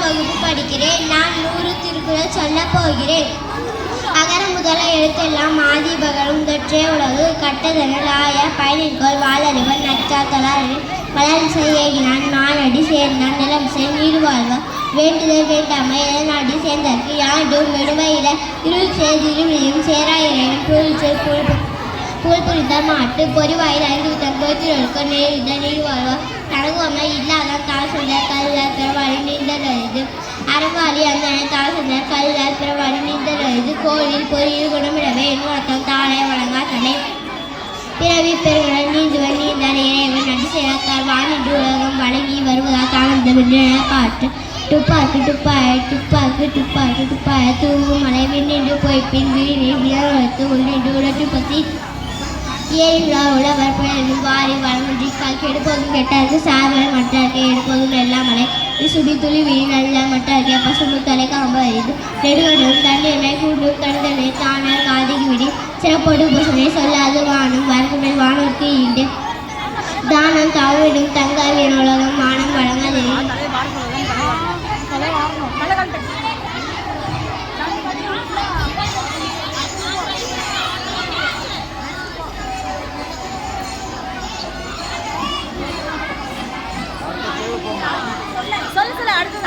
வகுப்பு படிக்கிறேன். நான் 100 திருக்குறள் சொல்லப் போகிறேன். அகர முதல எழுத்தெல்லாம் ஆதி பகலும் முதற்றே உலகு கட்டதனல் ஆய பயனிற்கோள் வாழறிவன் நச்சாத்தலால் வளர்சை ஏகினான் மானடி சேர்ந்தான் நிலம்சை நீடு வாழ்வார் வேண்டுதல் வேண்டாமை எதனாடி சேர்ந்தற்கு யாண்டும் விடுவையில இருள் செய்திருவியும் சேராயிரம் புகழ் புரிந்த மாட்டு பொறிவாயில் 5 தன் கோத்திரொழுக்க நேரிட நீடு வாழ்வார் தனகுவமை இல்லாதான் தாழ் சென்ற கல்ல பிறவாடி நீந்தது அரங்காலி அந்த தாழ் சென்ற கல்ல பிறவாடி நீந்தது கோயில் பொறியில் குணமிடவே என்னும் தாளை வழங்கா தலை பிறவி பெருங்கடல் நீந்துவன் நீந்தால் இறைவன் நடி சேரத்தால் வானின்று உலகம் வழங்கி வருவதால் தாழ்ந்த காற்று துப்பாக்கு துப்பாய் துப்பாக்கு துப்பாக்கு துப்பாய தூங்கும் மலை விண்ணின்று போய்ப்பின் வீணில் விழத்து உள்ளின்று உடற்று பற்றி ஏறிவிழா உழவர் பிழையும் வாரி வளமின்றி கால் கெடுப்பதும் கெட்டாருக்கு சார்வல் மற்றருக்கு எடுப்பதும் எல்லாம் மலை சுடி துளி வீண் நல்ல மற்றருக்கு பசும்பு தலை காம்பு அறிந்து நெடுவனும் தண்ணீரை கூண்டும் கண்தனை தானால் காதிக்கு விடி சிறப்போடு பூசனை சொல்லாது வானும் வரகுமேல் வானோருக்கு ஈண்டு தானம் தாவிடும் தங்காவின் உலகம் மானம் வழங்காது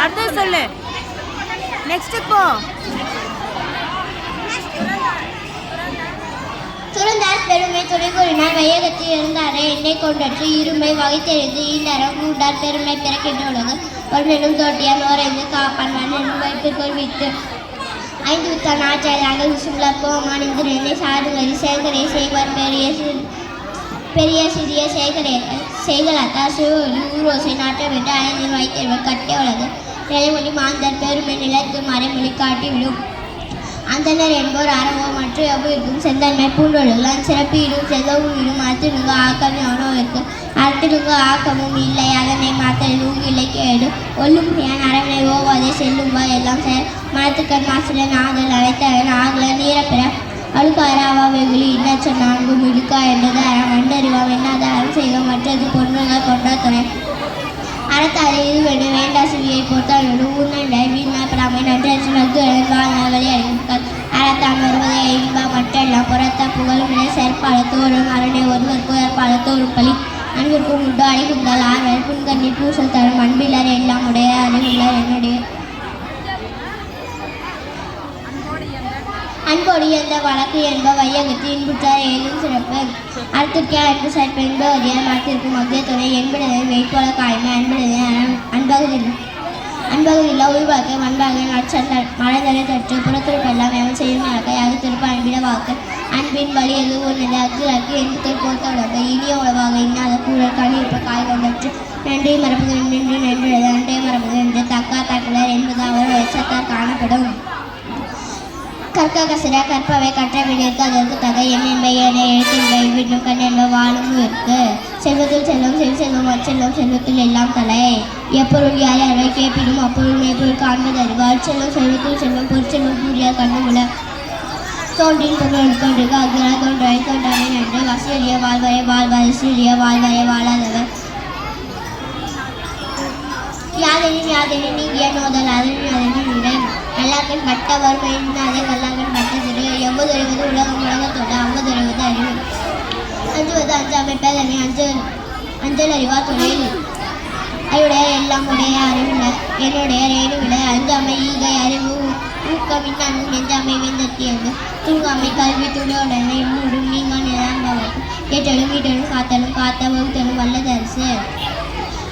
அடுத்து சொல்லு. நெக்ஸ்ட் போ. துறந்தார் பெருமை துணை கூறினார் வையகத்தில் இருந்தாரே என்னை கொண்டற்று இருமை வகை தெரிந்து ஈண்டரம் மூண்டார் பெருமை பிறக்கின்ற உலகம் ஒன்றும் தோட்டியான் ஓரைந்து காப்பான் மன்னன் வைப்பிற்குள் விட்டு 5 வித்தான் ஆச்சாரியாக விசுமலர் கோமான் இந்திரனை சாதுகரி சேகரை செய்வார் பெரிய சிறிய செய்கலாத்தா சிவொலி ஊரோசை நாட்டமிட்டு 5 வைத்திருவர் கட்டே உலகு நிலைமொழி மாந்தர் பெருமை நிலத்து மறைமொழி காட்டிவிடும் அந்தனர் என்போர் அறவோ மற்ற எவ்விற்கும் செந்தன்மை பூண்டொழுகலாம் சிறப்பீடும் செதவும் அத்தினுங்க ஆக்கம் எவனோவிற்கு அத்தினுங்க ஆக்கமும் இல்லை அதனை மாத்தல் ஊங்கில்லை கேடு ஒல்லும் யான் அரவணை ஓவாதே செல்லும்பா எல்லாம் செயல் மனத்துக்கண் மாசில நாதல் அழைத்தவன் ஆகல நீரப்பிற அழுக்காராவா வெகுளி இன்னச்ச 4 இழுக்கா என்றது அறம் கண்டறிவா வெண்ணாத அறம் செய்க மற்றது பொன்னுங்க கொண்டா துணை அறத்தாலே இது வேண்டும் வேண்டா சிவியை பொறுத்தால் ஊர்நண்டை வீணாப்படாமை நன்றி நல்கு வாழ்நாள்களை அறிவித்தார் அறத்தான் வருவதை இன்பா மற்றெல்லாம் புறத்த புகழும் என செயற்பாலத்தோறும் அரணை ஒருவர் புயற்பாலத்தோறும் பழி அன்பிற்கும் உண்டு அணிகுந்தால் ஆர்வல் புன்கண்ணீர் பூசல் தரும் அன்பிலர் எல்லாம் உடைய அறிவுள்ளார் என்னுடைய அன்போடு எந்த வழக்கு என்ப வையகத்தில் இன்புற்றார் ஏதும் சிறப்பு அறத்திற்கே அன்பு சற்ப என்பவதிய மரத்திற்கு மத்திய துணை என்பதை வெயிட்போல காய்மை அன்புடைய அன்பகுதியில் உருவாக்க மண்பாக நற்சல் மழைதலை தற்று புறத்திருப்பெல்லாம் எவன் செய்யும் நடக்க அகத்திருப்ப அன்பிட வாக்கு அன்பின் வழி எது ஒன்றில் அக்கு எண்புத்தல் போர்த்த உலக இனிய உழவாக இன்னாத கூழல் கணிப்ப காய் கொண்டற்று நன்றி மரபுது நின்று நன்றது அன்றே மரபுது என்று தக்கா தக்கலர் என்பது அவர் எச்சத்தார் காணப்படும் கற்க கசிர கற்பவை கற்ற விடிற்கு அதற்கு தகை எண்ணென்பை ஏனை எழுத்தின்பை வீட்டும் கண்ணென்ப வாழும் இருக்கு செல்வத்தில் செல்வம் செல்வம் அச்செல்வம் செல்வத்தில் எல்லாம் தலை எப்பொருள் யார் யாரை கேட்பினும் அப்பொருள் மெய்ப்பொருள் காண்பது அறிவார் செல்வம் செல்வத்தில் செல்வம் பொருட்செல்வம் பூரியார் கண்டுமுல தோன்றின் பொருள் தோன்றுக அக்ரா தோன்றாய் தோன்றாமை நன்று வசூலிய வாழ்வரை வாழ்வார் சூரிய வாழ்வரை வாழாதவர் யாதெனின் நீங்கிய நோதல் அதனின் இடம் நல்லாக்கன் பட்ட வறுமையின் அதை வல்லாக்கன் பட்ட திரு 80 உலகம் உலகத்தோடு 50 அறிவு அஞ்சுவது அஞ்சாமை பேதனை அஞ்சல் அறிவா தொழில் ஐயுடைய எல்லாம் உடைய அறிவில்லை என்னுடைய ரேணுவில்லை அஞ்சாமை ஈகை அறிவு ஊக்கம் இன்னும் நெஞ்சாமை வெந்தத்தியது தூங்காமை கல்வி துணையுடனே மூடும் நீங்க நிலம்பவர்கள் கேட்டலும் வீட்டலும் காத்த வகுத்தலும் வல்லதரசு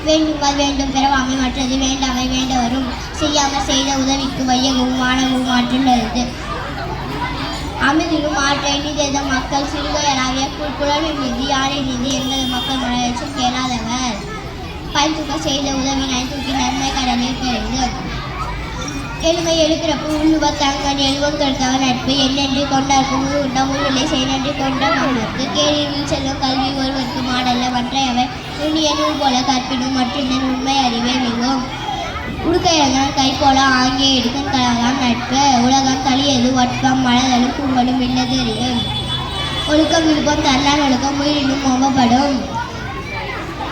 வேண்டுங்கள் வேண்டும் பிறவாமை மற்றது வேண்டாமை வேண்ட வரும் செய்யாமல் செய்த உதவிக்கு வையகவும் வானகவும் ஆற்றுள்ளது அமிதிலும் ஆற்றை நீத மக்கள் சிறுகையராகிய குழலின் நீதி யாரை நீதி என்பது மக்கள் முறையச்சும் கேளாதவர் பயன்தூக்க செய்த உதவினை தூக்கி நன்மை கடலில் பெறுது எளிமை எழுப்பிறப்பு உள்ளுவ தங்கன் எழுவம் கெடுத்தவர் நட்பு என்னென்று கொண்டார்க்கும் உண்டமும் செய்நன்றி கொண்ட மன்னருக்கு கேள்வியில் செல்லும் கல்வி ஒருவருக்கு மாடல்ல மற்றையவை நுண்ணிய நூல் போல கற்பிடும் மற்றும் உண்மை அறிவே மிகும் உடுக்கையதான் கை போல ஆங்கிய எடுக்கும் கலகம் நட்பு உலகம் தளியது வட்பம் மலதலும் கும்பலும் இல்லது அறிவு ஒழுக்கம் விருப்பம் தன்னான் ஒழுக்கம் உயிரினும் மோகப்படும்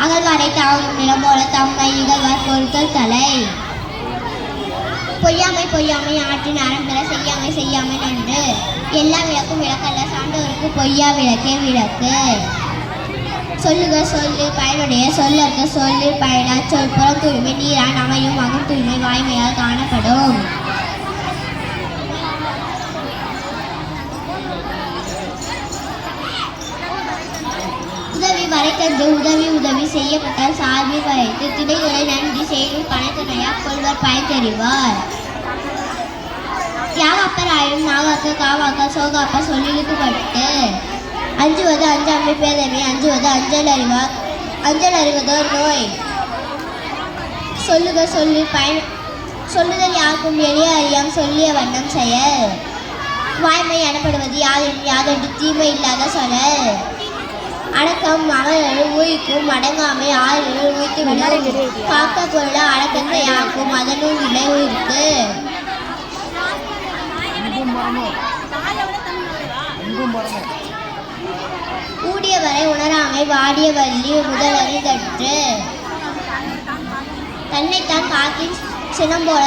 அகழ்வாரை தாவும் நிலம் போல தம்மை இகழ்வார் பொருட்கள் தலை பொய்யாமை ஆற்றின் அறம்பெற செய்யாமை நன்று. எல்லா விளக்கும் விளக்கல்ல சான்றோருக்கு பொய்யா விளக்கே விளக்கு. சொல்லுக சொல்லு பயனுடைய சொல்லற்க சொல்லு பயனா சொல் புறம் தூய்மை நீரான் அமையும் அகம் தூய்மை வாய்மையால் காணப்படும். உதவி வரைத்தன்று உதவி செய்யப்பட்டால் சார்பில் வரைத்து திணைகளை நன்றி செய்யும் பணத்துணையா கொள்வர் பயன் தெரிவார். யாவாப்பர் ஆயினும் நாவாக்க காவாக்க சோகாப்ப சொல்லிழுத்துப்பட்டு அஞ்சுவது அஞ்சாமை பேதமை அஞ்சுவது அஞ்சல் அறிவதோர் நோய். சொல்லுக சொல்லு சொல்லுதல் யாருக்கும் எளிய அறியாம் சொல்லிய வண்ணம் செயல். வாய்மை எனப்படுவது யாதொன்று தீமை இல்லாத சொல். அடக்கம் மகளிர் ஊய்க்கும் அடங்காமை ஆறுகள் ஊய்த்துவிடும். காக்க பொருள அடக்கத்தை யாக்கும் அதனும் இல்லை உயிர்க்கு. ஊடியவரை உணராமை வாடிய வள்ளி முதலறி தற்று. தன்னைத்தான் காக்கின் சினம் போல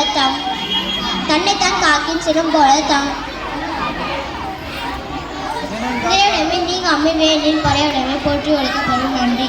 நிறையுடைமை நீங்காமை வேண்டின் பறையுடைமை போற்றி ஒழிக்கப்படும். நன்றி.